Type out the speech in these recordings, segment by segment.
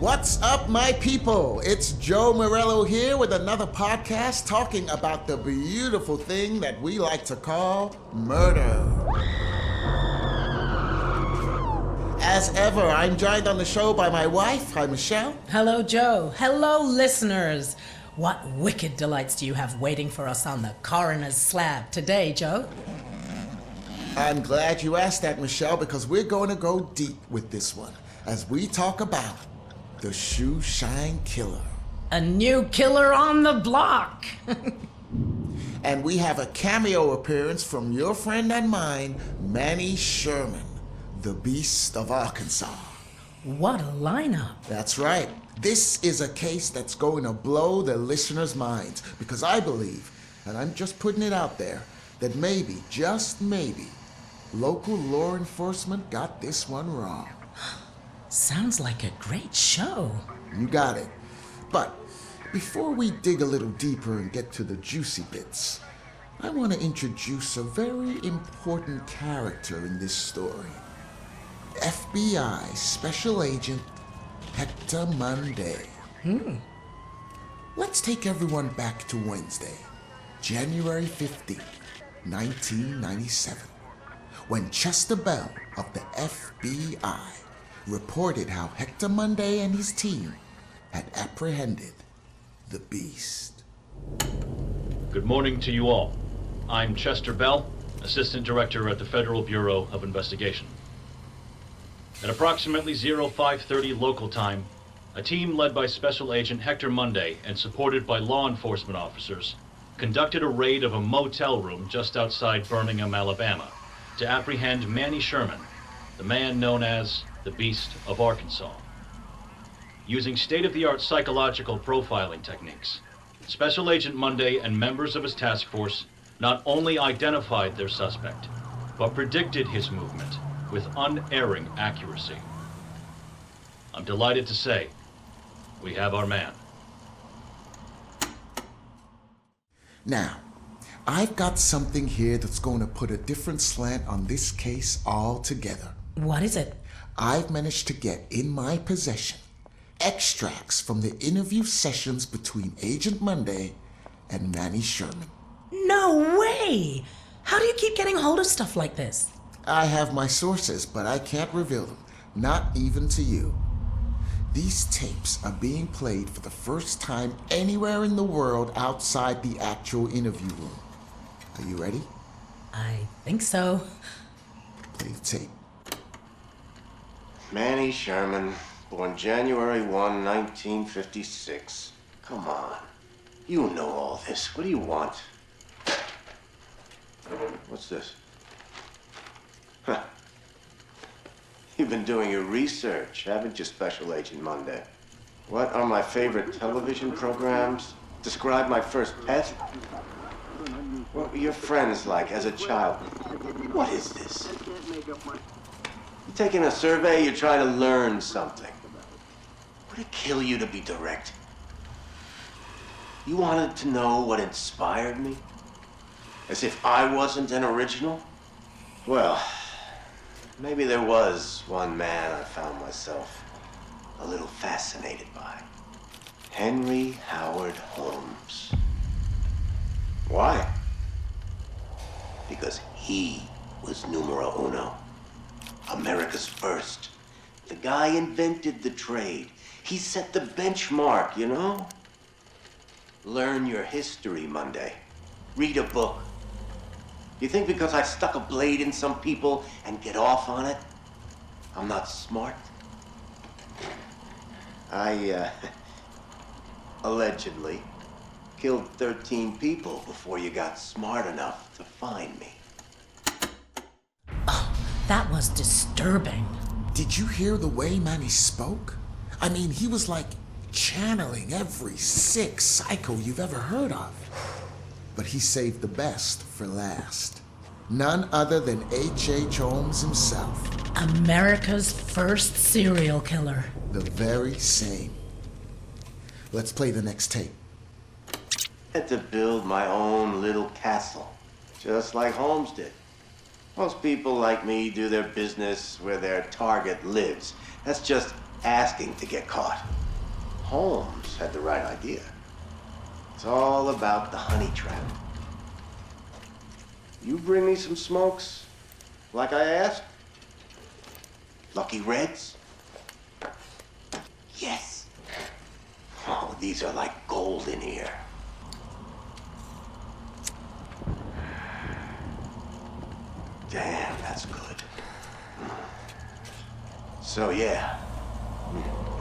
What's up, my people? It's Joe Morello here with another podcast talking about the beautiful thing that we like to call murder. As ever, I'm joined on the show by my wife. Hi, Michelle. Hello, Joe. Hello, listeners. What wicked delights do you have waiting for us on the coroner's slab today, Joe? I'm glad you asked that, Michelle, because we're going to go deep with this one as we talk about the Shoe Shine Killer. A new killer on the block. And we have a cameo appearance from your friend and mine, Manny Sherman, the Beast of Arkansas. What a lineup. That's right. This is a case that's going to blow the listeners' minds because I believe, and I'm just putting it out there, that maybe, just maybe, local law enforcement got this one wrong. Sounds like a great show. You got it. But before we dig a little deeper and get to the juicy bits, I want to introduce a very important character in this story. FBI Special Agent Hector Monday. Let's take everyone back to Wednesday, January 15th, 1997, when Chester Bell of the FBI reported how Hector Monday and his team had apprehended the Beast. Good morning to you all. I'm Chester Bell, Assistant Director at the Federal Bureau of Investigation. At approximately 0530 local time, a team led by Special Agent Hector Monday and supported by law enforcement officers conducted a raid of a motel room just outside Birmingham, Alabama, to apprehend Manny Sherman, the man known as the Beast of Arkansas. Using state-of-the-art psychological profiling techniques, Special Agent Monday and members of his task force not only identified their suspect, but predicted his movement with unerring accuracy. I'm delighted to say, we have our man. Now, I've got something here that's going to put a different slant on this case altogether. What is it? I've managed to get in my possession extracts from the interview sessions between Agent Monday and Manny Sherman. No way! How do you keep getting hold of stuff like this? I have my sources, but I can't reveal them, not even to you. These tapes are being played for the first time anywhere in the world outside the actual interview room. Are you ready? I think so. Play the tape. Manny Sherman, born January 1, 1956. Come on. You know all this. What do you want? What's this? Huh. You've been doing your research, haven't you, Special Agent Monday? What are my favorite television programs? Describe my first pet? What were your friends like as a child? What is this? You're taking a survey, you're trying to learn something. Would it kill you to be direct? You wanted to know what inspired me? As if I wasn't an original? Well, maybe there was one man I found myself a little fascinated by. Henry Howard Holmes. Why? Because he was numero uno. America's first. The guy invented the trade. He set the benchmark, you know? Learn your history, Monday. Read a book. You think because I stuck a blade in some people and get off on it, I'm not smart? I, allegedly killed 13 people before you got smart enough to find me. That was disturbing. Did you hear the way Manny spoke? I mean, he was like channeling every sick psycho you've ever heard of. But he saved the best for last. None other than H.H. Holmes himself. America's first serial killer. The very same. Let's play the next tape. I had to build my own little castle, just like Holmes did. Most people like me do their business where their target lives. That's just asking to get caught. Holmes had the right idea. It's all about the honey trap. You bring me some smokes, like I asked? Lucky Reds? Yes. Oh, these are like gold in here. Damn, that's good. So yeah,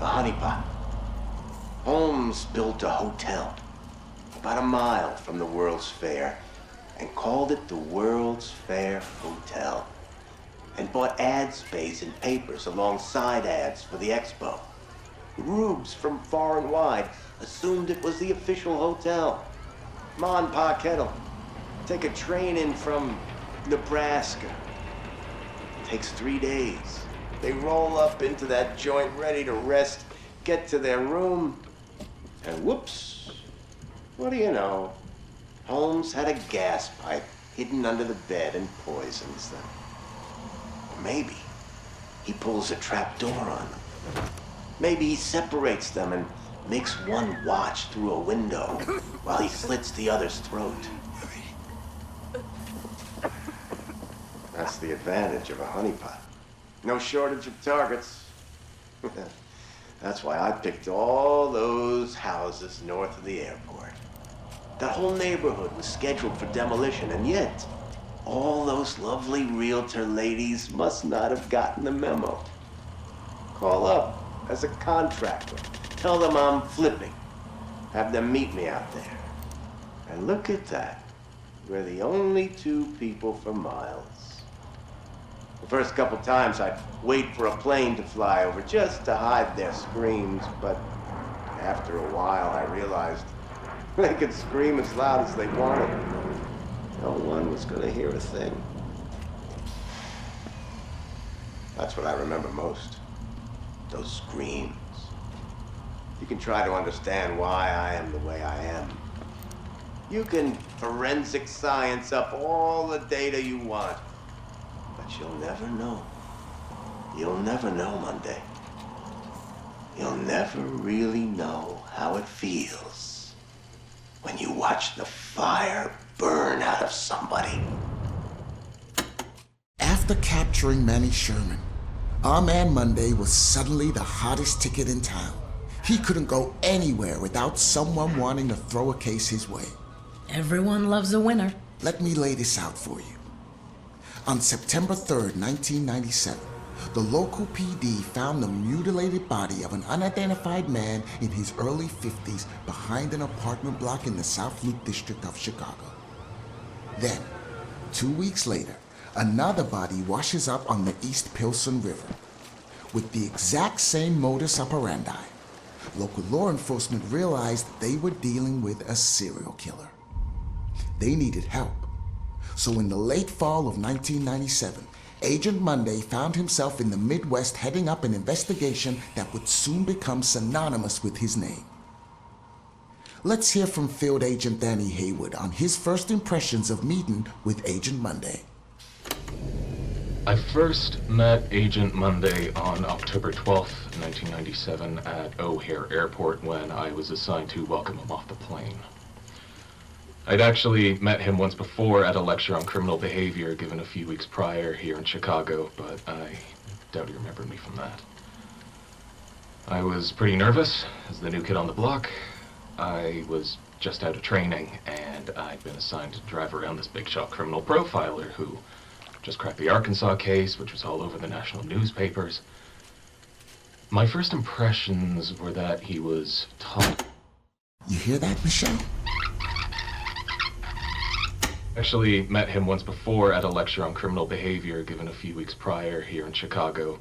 a honeypot. Holmes built a hotel about a mile from the World's Fair and called it the World's Fair Hotel, and bought ad space in papers alongside ads for the expo. Rubes from far and wide assumed it was the official hotel. Ma and Pa Kettle take a train in from Nebraska. Takes 3 days. They roll up into that joint ready to rest, get to their room, and whoops, what do you know? Holmes had a gas pipe hidden under the bed and poisons them. Or maybe he pulls a trap door on them. Maybe he separates them and makes one watch through a window while he slits the other's throat. That's the advantage of a honeypot. No shortage of targets. That's why I picked all those houses north of the airport. That whole neighborhood was scheduled for demolition, and yet all those lovely realtor ladies must not have gotten the memo. Call up as a contractor. Tell them I'm flipping. Have them meet me out there. And look at that. We're the only 2 people for miles. The first couple times I'd wait for a plane to fly over just to hide their screams, but after a while I realized they could scream as loud as they wanted. No one was going to hear a thing. That's what I remember most. Those screams. You can try to understand why I am the way I am. You can forensic science up all the data you want. But you'll never know. You'll never know, Monday. You'll never really know how it feels when you watch the fire burn out of somebody. After capturing Manny Sherman, our man Monday was suddenly the hottest ticket in town. He couldn't go anywhere without someone wanting to throw a case his way. Everyone loves a winner. Let me lay this out for you. On September 3rd, 1997, the local PD found the mutilated body of an unidentified man in his early 50s behind an apartment block in the South Loop district of Chicago. Then, 2 weeks later, another body washes up on the East Pilsen River. With the exact same modus operandi, local law enforcement realized they were dealing with a serial killer. They needed help. So in the late fall of 1997, Agent Monday found himself in the Midwest heading up an investigation that would soon become synonymous with his name. Let's hear from Field Agent Danny Haywood on his first impressions of meeting with Agent Monday. I first met Agent Monday on October 12th, 1997 at O'Hare Airport when I was assigned to welcome him off the plane. I'd actually met him once before at a lecture on criminal behavior given a few weeks prior here in Chicago, but I doubt he remembered me from that. I was pretty nervous as the new kid on the block. I was just out of training, and I'd been assigned to drive around this big shot criminal profiler who just cracked the Arkansas case, which was all over the national newspapers. My first impressions were that he was tall. You hear that, Michelle? Actually met him once before at a lecture on criminal behavior given a few weeks prior here in Chicago.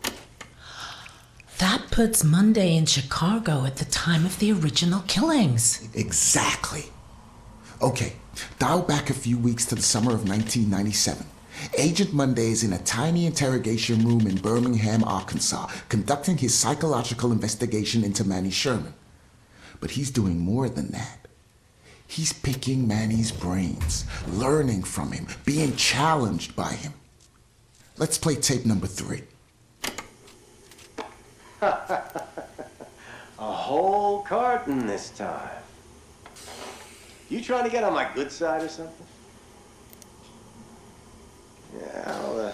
That puts Monday in Chicago at the time of the original killings. Exactly. Okay, dial back a few weeks to the summer of 1997. Agent Monday is in a tiny interrogation room in Birmingham, Arkansas, conducting his psychological investigation into Manny Sherman. But he's doing more than that. He's picking Manny's brains, learning from him, being challenged by him. Let's play tape number 3. A whole carton this time. You trying to get on my good side or something? Yeah,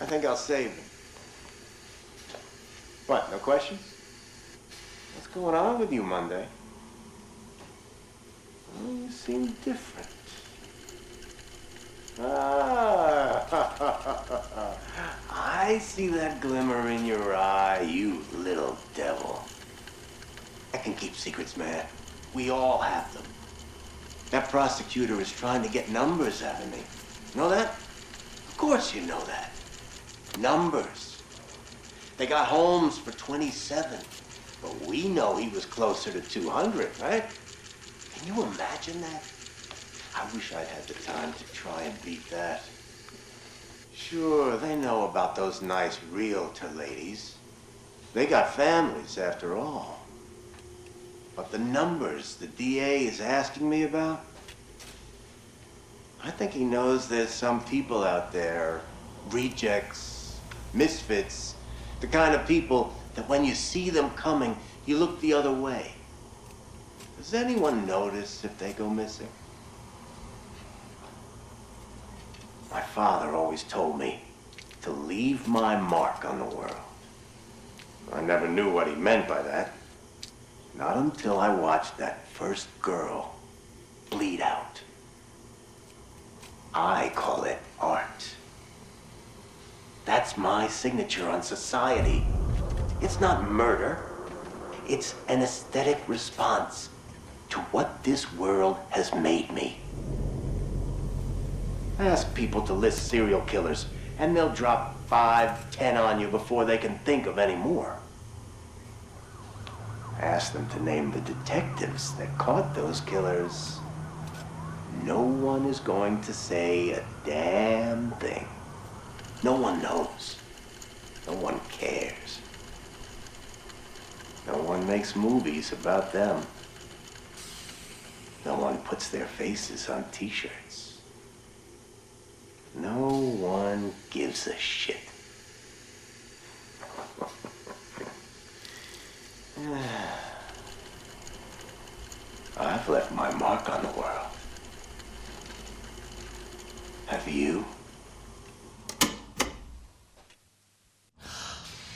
I think I'll save them. What, no questions? What's going on with you, Monday? Well, you seem different. I see that glimmer in your eye, you little devil. I can keep secrets, man. We all have them. That prosecutor is trying to get numbers out of me. Know that? Of course you know that. Numbers. They got Holmes for 27, but we know he was closer to 200, right? Can you imagine that? I wish I'd had the time to try and beat that. Sure, they know about those nice realtor ladies. They got families, after all. But the numbers the DA is asking me about, I think he knows there's some people out there, rejects, misfits, the kind of people that when you see them coming, you look the other way. Does anyone notice if they go missing? My father always told me to leave my mark on the world. I never knew what he meant by that. Not until I watched that first girl bleed out. I call it art. That's my signature on society. It's not murder. It's an aesthetic response to what this world has made me. Ask people to list serial killers, and they'll drop 5, 10 on you before they can think of any more. Ask them to name the detectives that caught those killers. No one is going to say a damn thing. No one knows. No one cares. No one makes movies about them. No one puts their faces on t-shirts. No one gives a shit. I've left my mark on the world. Have you?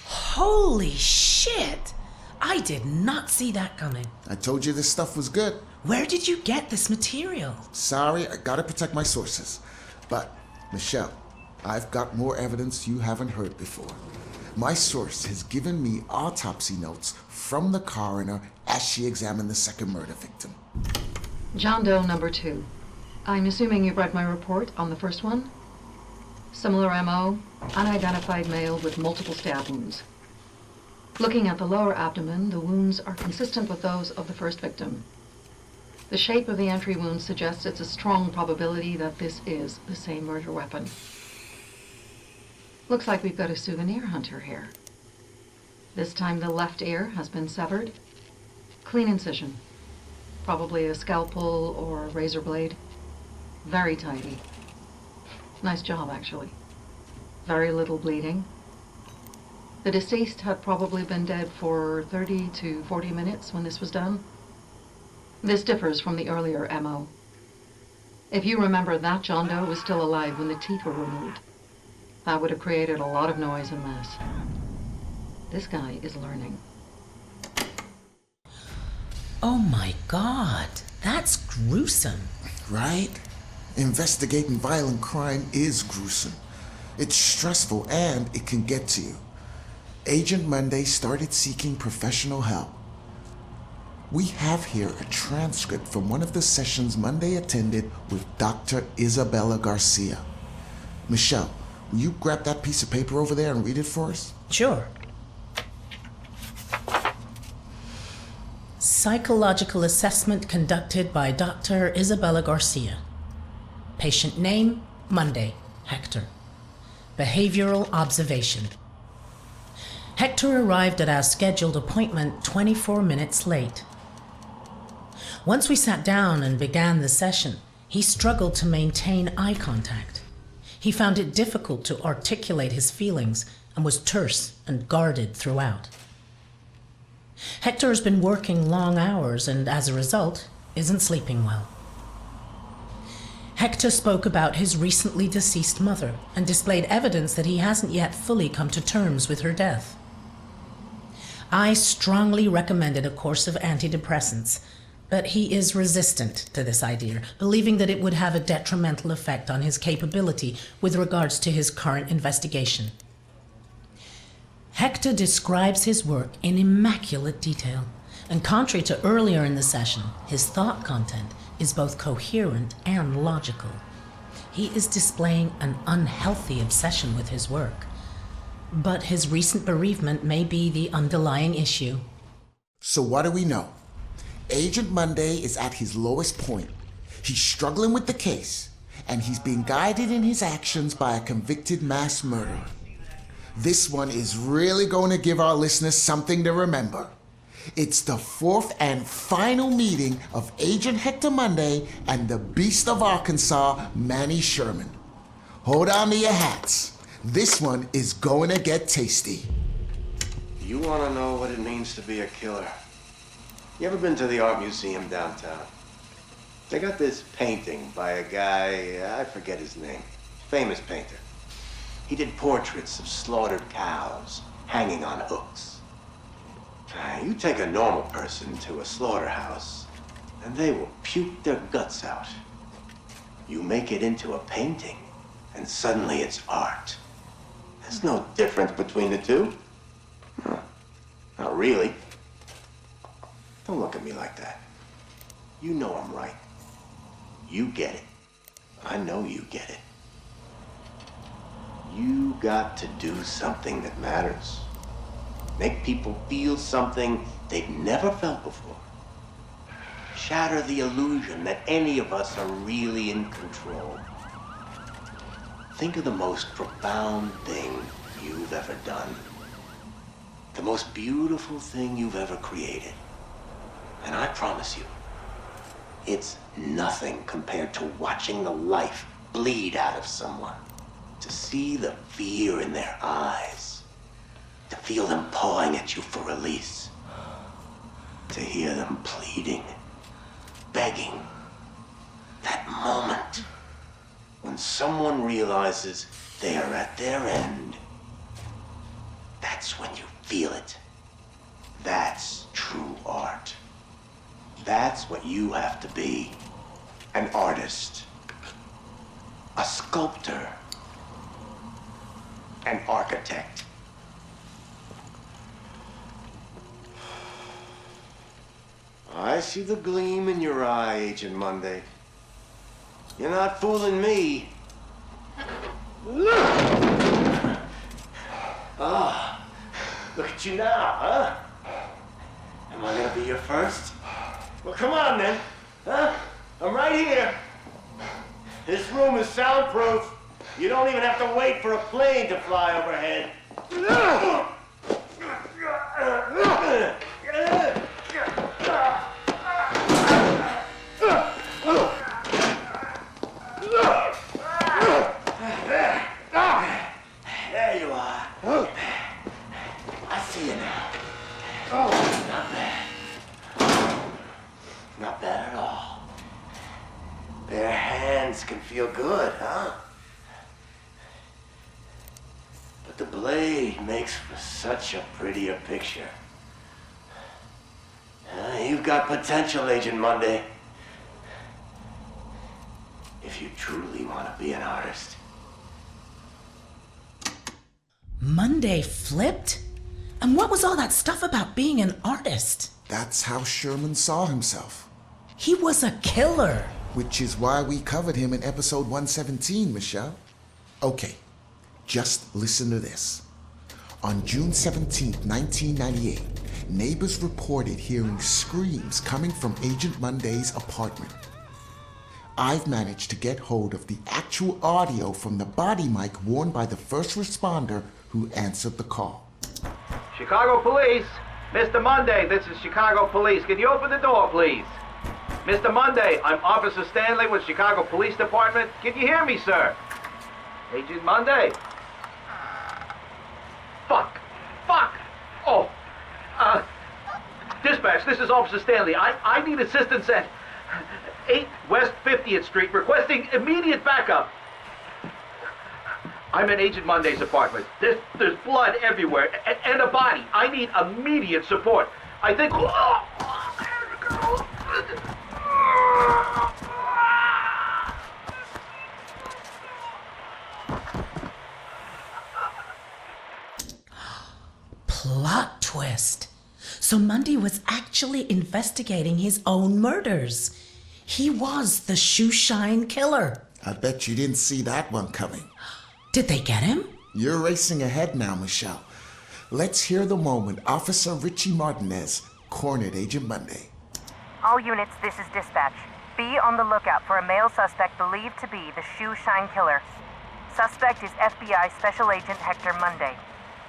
Holy shit! I did not see that coming. I told you this stuff was good. Where did you get this material? Sorry, I gotta protect my sources. But, Michelle, I've got more evidence you haven't heard before. My source has given me autopsy notes from the coroner as she examined the second murder victim. John Doe number 2. I'm assuming you've read my report on the first one? Similar MO, unidentified male with multiple stab wounds. Looking at the lower abdomen, the wounds are consistent with those of the first victim. The shape of the entry wound suggests it's a strong probability that this is the same murder weapon. Looks like we've got a souvenir hunter here. This time the left ear has been severed. Clean incision. Probably a scalpel or a razor blade. Very tidy. Nice job, actually. Very little bleeding. The deceased had probably been dead for 30 to 40 minutes when this was done. This differs from the earlier MO. If you remember, that John Doe was still alive when the teeth were removed. That would have created a lot of noise and mess. This guy is learning. Oh my god, that's gruesome. Right? Investigating violent crime is gruesome. It's stressful and it can get to you. Agent Monday started seeking professional help. We have here a transcript from one of the sessions Monday attended with Dr. Isabella Garcia. Michelle, will you grab that piece of paper over there and read it for us? Sure. Psychological assessment conducted by Dr. Isabella Garcia. Patient name, Monday, Hector. Behavioral observation. Hector arrived at our scheduled appointment 24 minutes late. Once we sat down and began the session, he struggled to maintain eye contact. He found it difficult to articulate his feelings and was terse and guarded throughout. Hector has been working long hours and, as a result, isn't sleeping well. Hector spoke about his recently deceased mother and displayed evidence that he hasn't yet fully come to terms with her death. I strongly recommended a course of antidepressants, but he is resistant to this idea, believing that it would have a detrimental effect on his capability with regards to his current investigation. Hector describes his work in immaculate detail, and contrary to earlier in the session, his thought content is both coherent and logical. He is displaying an unhealthy obsession with his work, but his recent bereavement may be the underlying issue. So what do we know? Agent Monday is at his lowest point. He's struggling with the case, and he's being guided in his actions by a convicted mass murderer. This one is really going to give our listeners something to remember. It's the fourth and final meeting of Agent Hector Monday and the Beast of Arkansas, Manny Sherman. Hold on to your hats. This one is going to get tasty. You want to know what it means to be a killer? You ever been to the art museum downtown? They got this painting by a guy, I forget his name, famous painter. He did portraits of slaughtered cows hanging on hooks. You take a normal person to a slaughterhouse, and they will puke their guts out. You make it into a painting, and suddenly it's art. There's no difference between the two. No, not really. Don't look at me like that. You know I'm right. You get it. I know you get it. You got to do something that matters. Make people feel something they've never felt before. Shatter the illusion that any of us are really in control. Think of the most profound thing you've ever done. The most beautiful thing you've ever created. And I promise you, it's nothing compared to watching the life bleed out of someone. To see the fear in their eyes. To feel them pawing at you for release. To hear them pleading, begging. That moment when someone realizes they are at their end. That's when you feel it. That's true art. That's what you have to be. An artist. A sculptor. An architect. I see the gleam in your eye, Agent Monday. You're not fooling me. Ah, look at you now, huh? Am I gonna be your first? Well, come on then, huh? I'm right here. This room is soundproof. You don't even have to wait for a plane to fly overhead. There you are. I see you now. Oh, not bad. Not bad at all. Bare hands can feel good, huh? But the blade makes for such a prettier picture. You've got potential, Agent Monday. If you truly want to be an artist. Monday flipped? And what was all that stuff about being an artist? That's how Sherman saw himself. He was a killer. Which is why we covered him in episode 117, Michelle. Okay, just listen to this. On June 17, 1998, neighbors reported hearing screams coming from Agent Monday's apartment. I've managed to get hold of the actual audio from the body mic worn by the first responder who answered the call. Chicago Police! Mr. Monday, this is Chicago Police. Can you open the door, please? Mr. Monday, I'm Officer Stanley with Chicago Police Department. Can you hear me, sir? Agent Monday. Fuck. Oh. Dispatch, this is Officer Stanley. I need assistance at 8 West 50th Street, requesting immediate backup. I'm in Agent Monday's apartment. There's blood everywhere, and a body. I need immediate support. I think... Plot twist. So Monday was actually investigating his own murders. He was the shoeshine killer. I bet you didn't see that one coming. Did they get him? You're racing ahead now, Michelle. Let's hear the moment Officer Richie Martinez cornered Agent Monday. All units, this is dispatch. Be on the lookout for a male suspect believed to be the shoeshine killer. Suspect is FBI Special Agent Hector Monday.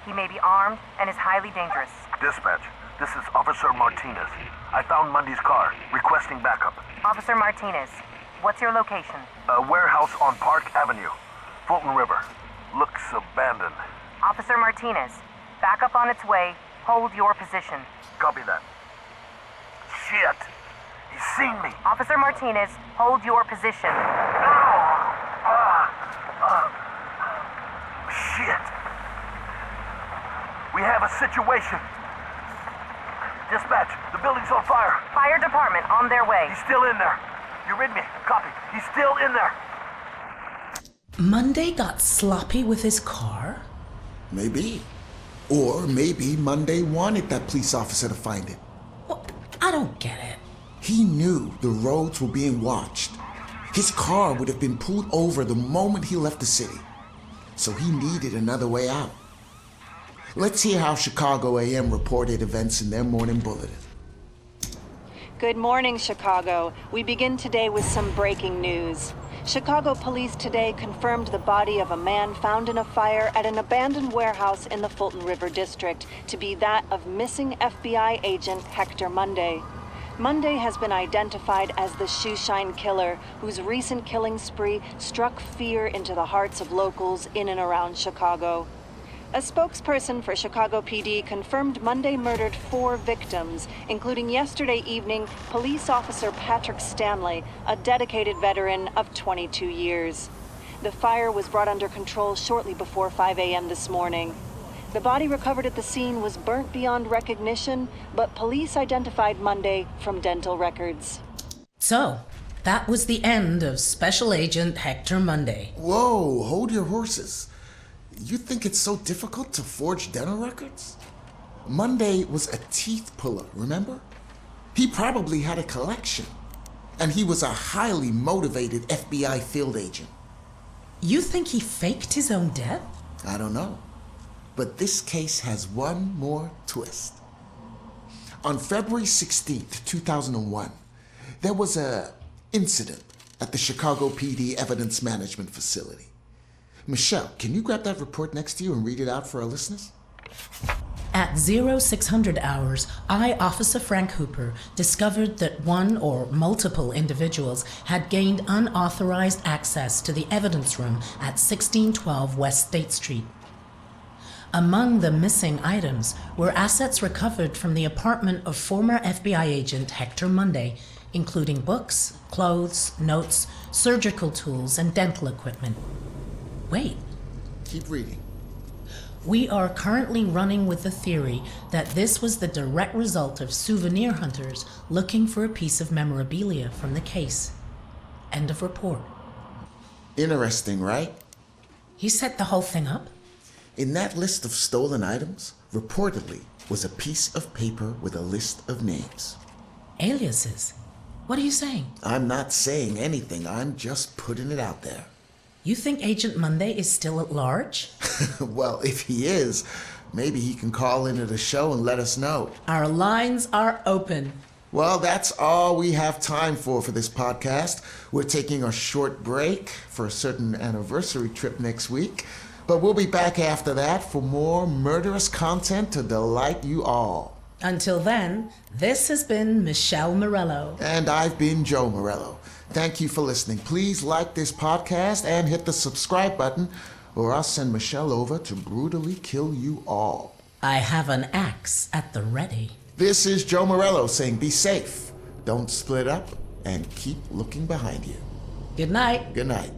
He may be armed and is highly dangerous. Dispatch, this is Officer Martinez. I found Monday's car, requesting backup. Officer Martinez, what's your location? A warehouse on Park Avenue, Fulton River. Looks abandoned. Officer Martinez, backup on its way. Hold your position. Copy that. Shit! He's seen me! Officer Martinez, hold your position. Shit! We have a situation. Dispatch, the building's on fire. Fire department on their way. He's still in there. You read me? Copy. He's still in there. Monday got sloppy with his car? Maybe. Or maybe Monday wanted that police officer to find it. Well, I don't get it. He knew the roads were being watched. His car would have been pulled over the moment he left the city. So he needed another way out. Let's hear how Chicago AM reported events in their morning bulletin. Good morning, Chicago. We begin today with some breaking news. Chicago police today confirmed the body of a man found in a fire at an abandoned warehouse in the Fulton River district to be that of missing FBI agent Hector Monday. Monday has been identified as the shoeshine killer, whose recent killing spree struck fear into the hearts of locals in and around Chicago. A spokesperson for Chicago PD confirmed Monday murdered 4 victims, including yesterday evening police officer Patrick Stanley, a dedicated veteran of 22 years. The fire was brought under control shortly before 5 a.m. this morning. The body recovered at the scene was burnt beyond recognition, but police identified Monday from dental records. So, that was the end of Special Agent Hector Monday. Whoa, hold your horses. You think it's so difficult to forge dental records? Monday was a teeth puller, remember? He probably had a collection. And he was a highly motivated FBI field agent. You think he faked his own death? I don't know. But this case has one more twist. On February 16th, 2001, there was an incident at the Chicago PD Evidence Management Facility. Michelle, can you grab that report next to you and read it out for our listeners? At 0600 hours, I, Officer Frank Hooper, discovered that one or multiple individuals had gained unauthorized access to the evidence room at 1612 West State Street. Among the missing items were assets recovered from the apartment of former FBI agent Hector Monday, including books, clothes, notes, surgical tools, and dental equipment. Wait. Keep reading. We are currently running with the theory that this was the direct result of souvenir hunters looking for a piece of memorabilia from the case. End of report. Interesting, right? He set the whole thing up? In that list of stolen items, reportedly was a piece of paper with a list of names. Aliases? What are you saying? I'm not saying anything. I'm just putting it out there. You think Agent Monday is still at large? Well, if he is, maybe he can call into the show and let us know. Our lines are open. Well, that's all we have time for this podcast. We're taking a short break for a certain anniversary trip next week, but we'll be back after that for more murderous content to delight you all. Until then, this has been Michelle Morello. And I've been Joe Morello. Thank you for listening. Please like this podcast and hit the subscribe button or I'll send Michelle over to brutally kill you all. I have an axe at the ready. This is Joe Morello saying be safe, don't split up, and keep looking behind you. Good night. Good night.